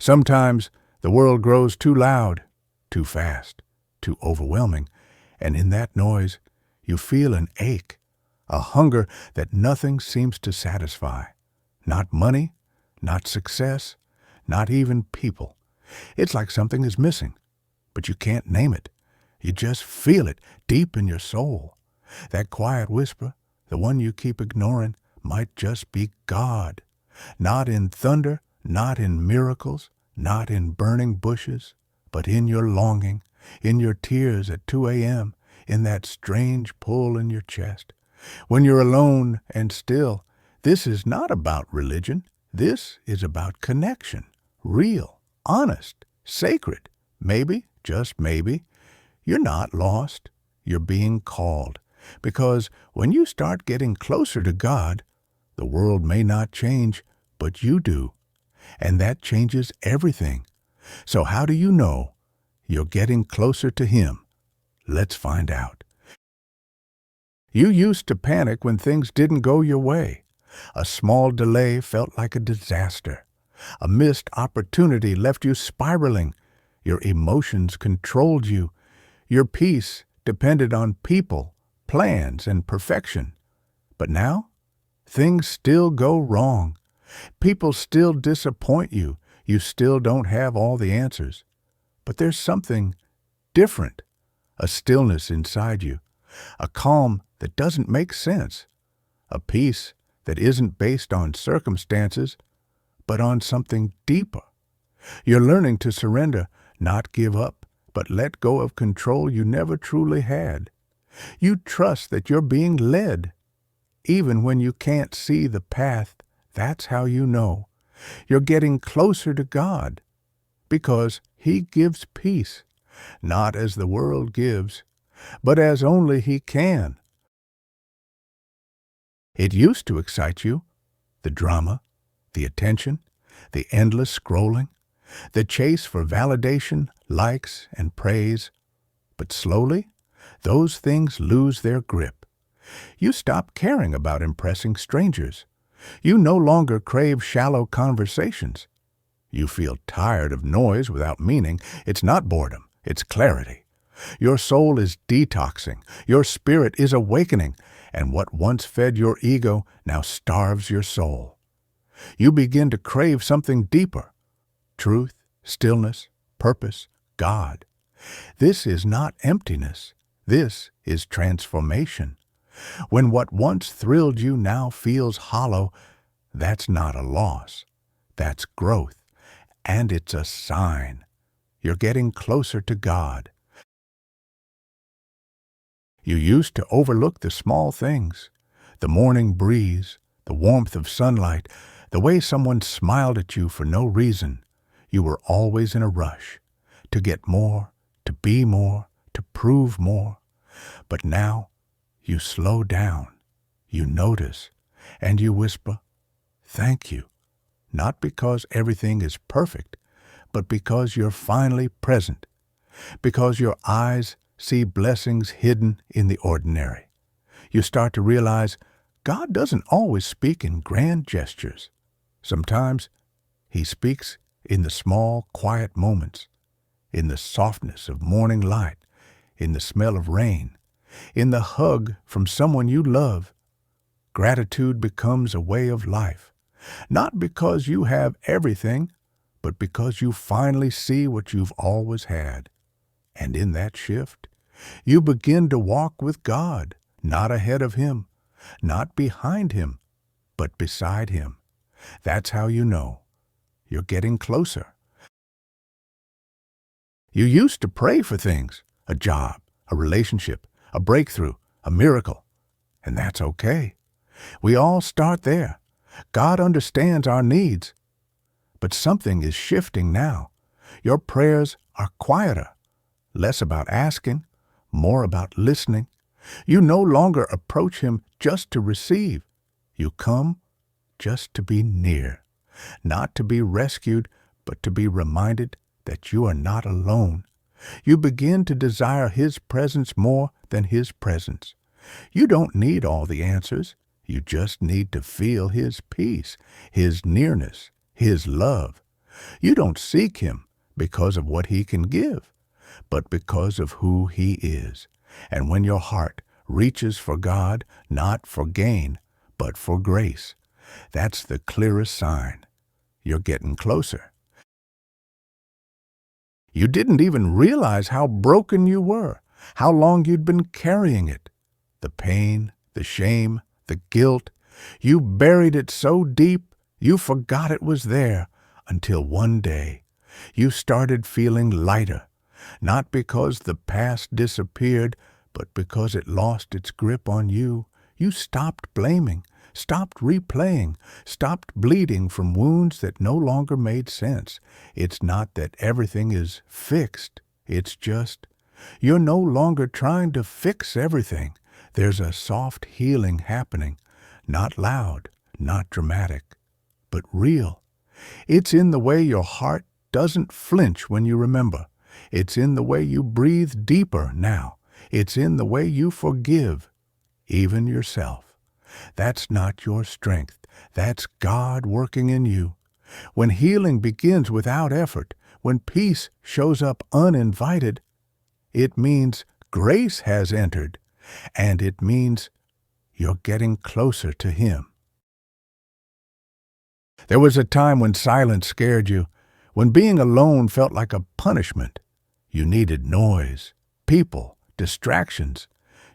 Sometimes the world grows too loud, too fast, too overwhelming, and in that noise you feel an ache, a hunger that nothing seems to satisfy. Not money, not success, not even people. It's like something is missing, but you can't name it. You just feel it deep in your soul. That quiet whisper, the one you keep ignoring, might just be God. Not in thunder, not in miracles, not in burning bushes, but in your longing, in your tears at 2 a.m., in that strange pull in your chest. When you're alone and still, this is not about religion. This is about connection. Real, honest, sacred. Maybe, just maybe, you're not lost. You're being called. Because when you start getting closer to God, the world may not change, but you do. And that changes everything. So how do you know you're getting closer to Him? Let's find out. You used to panic when things didn't go your way. A small delay felt like a disaster. A missed opportunity left you spiraling. Your emotions controlled you. Your peace depended on people, plans, and perfection. But now, things still go wrong. People still disappoint you. You still don't have all the answers. But there's something different, a stillness inside you, a calm that doesn't make sense, a peace that isn't based on circumstances, but on something deeper. You're learning to surrender, not give up, but let go of control you never truly had. You trust that you're being led. Even when you can't see the path, that's how you know. You're getting closer to God, because He gives peace, not as the world gives, but as only He can. It used to excite you, the drama, the attention, the endless scrolling, the chase for validation, likes, and praise. But slowly, those things lose their grip. You stop caring about impressing strangers. You no longer crave shallow conversations. You feel tired of noise without meaning. It's not boredom, it's clarity. Your soul is detoxing. Your spirit is awakening. And what once fed your ego now starves your soul. You begin to crave something deeper. Truth, stillness, purpose, God. This is not emptiness. This is transformation. When what once thrilled you now feels hollow, that's not a loss. That's growth. And it's a sign. You're getting closer to God. You used to overlook the small things, the morning breeze, the warmth of sunlight, the way someone smiled at you for no reason. You were always in a rush to get more, to be more, to prove more. But now you slow down, you notice, and you whisper, "Thank you," not because everything is perfect, but because you're finally present, because your eyes see blessings hidden in the ordinary. You start to realize God doesn't always speak in grand gestures. Sometimes He speaks in the small, quiet moments, in the softness of morning light, in the smell of rain, in the hug from someone you love. Gratitude becomes a way of life, not because you have everything, but because you finally see what you've always had. And in that shift, you begin to walk with God, not ahead of Him, not behind Him, but beside Him. That's how you know you're getting closer. You used to pray for things, a job, a relationship, a breakthrough, a miracle, and that's okay. We all start there. God understands our needs. But something is shifting now. Your prayers are quieter, less about asking, more about listening. You no longer approach Him just to receive. You come just to be near, not to be rescued, but to be reminded that you are not alone. You begin to desire His presence more than His presence. You don't need all the answers. You just need to feel His peace, His nearness, His love. You don't seek Him because of what He can give, but because of who He is. And when your heart reaches for God, not for gain, but for grace, that's the clearest sign you're getting closer. You didn't even realize how broken you were, how long you'd been carrying it. The pain, the shame, the guilt. You buried it so deep, you forgot it was there until one day you started feeling lighter, not because the past disappeared, but because it lost its grip on you. You stopped blaming, stopped replaying, stopped bleeding from wounds that no longer made sense. It's not that everything is fixed. It's just you're no longer trying to fix everything. There's a soft healing happening, not loud, not dramatic, but real. It's in the way your heart doesn't flinch when you remember. It's in the way you breathe deeper now. It's in the way you forgive, even yourself. That's not your strength. That's God working in you. When healing begins without effort, when peace shows up uninvited, it means grace has entered, and it means you're getting closer to Him. There was a time when silence scared you, when being alone felt like a punishment. You needed noise, people, distractions,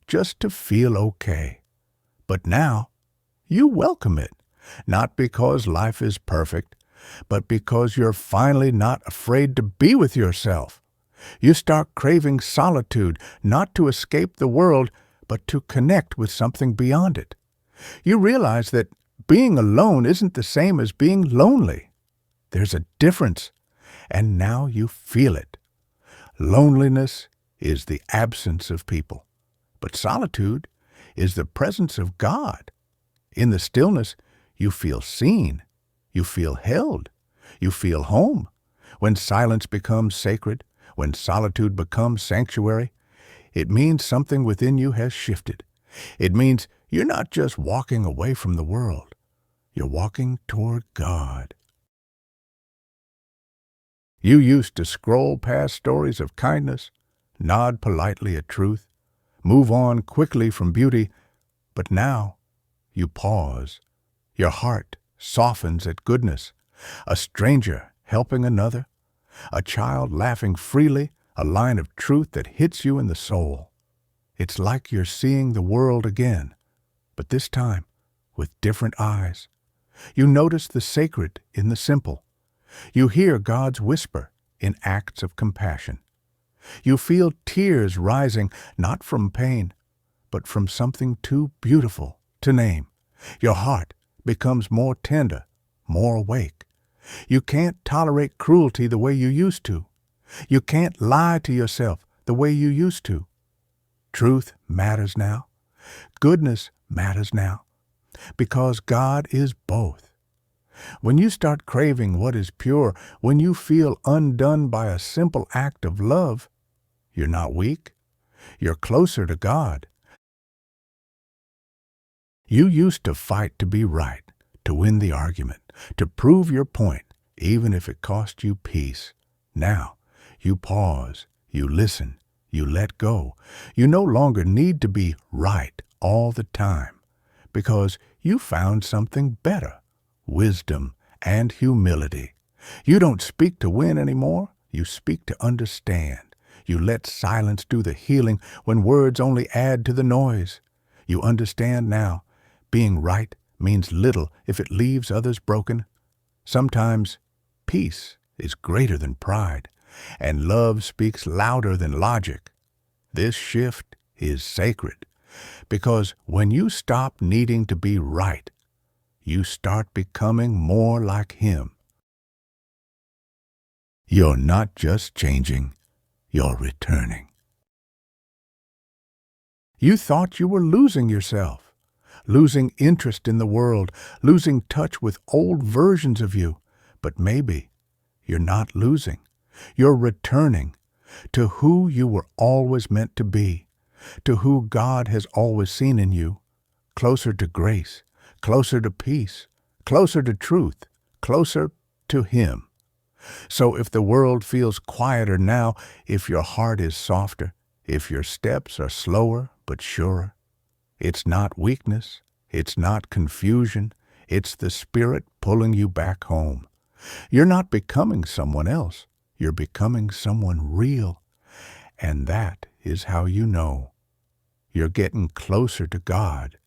just to feel okay. But now, you welcome it, not because life is perfect, but because you're finally not afraid to be with yourself. You start craving solitude, not to escape the world, but to connect with something beyond it. You realize that being alone isn't the same as being lonely. There's a difference, and now you feel it. Loneliness is the absence of people, but solitude is the presence of God. In the stillness, you feel seen, you feel held, you feel home. When silence becomes sacred, when solitude becomes sanctuary, it means something within you has shifted. It means you're not just walking away from the world, you're walking toward God. You used to scroll past stories of kindness, nod politely at truth, move on quickly from beauty, but now you pause. Your heart softens at goodness, a stranger helping another, a child laughing freely, a line of truth that hits you in the soul. It's like you're seeing the world again, but this time with different eyes. You notice the sacred in the simple. You hear God's whisper in acts of compassion. You feel tears rising not from pain, but from something too beautiful to name. Your heart becomes more tender, more awake. You can't tolerate cruelty the way you used to. You can't lie to yourself the way you used to. Truth matters now. Goodness matters now. Because God is both. When you start craving what is pure, when you feel undone by a simple act of love, you're not weak. You're closer to God. You used to fight to be right, to win the argument, to prove your point, even if it cost you peace. Now, you pause, you listen, you let go. You no longer need to be right all the time, because you found something better, wisdom and humility. You don't speak to win anymore, you speak to understand. You let silence do the healing when words only add to the noise. You understand now, being right means little if it leaves others broken. Sometimes peace is greater than pride, and love speaks louder than logic. This shift is sacred, because when you stop needing to be right, you start becoming more like Him. You're not just changing, you're returning. You thought you were losing yourself, losing interest in the world, losing touch with old versions of you, but maybe you're not losing. You're returning to who you were always meant to be, to who God has always seen in you, closer to grace, closer to peace, closer to truth, closer to Him. So if the world feels quieter now, if your heart is softer, if your steps are slower but surer, it's not weakness, it's not confusion, it's the Spirit pulling you back home. You're not becoming someone else, you're becoming someone real. And that is how you know you're getting closer to God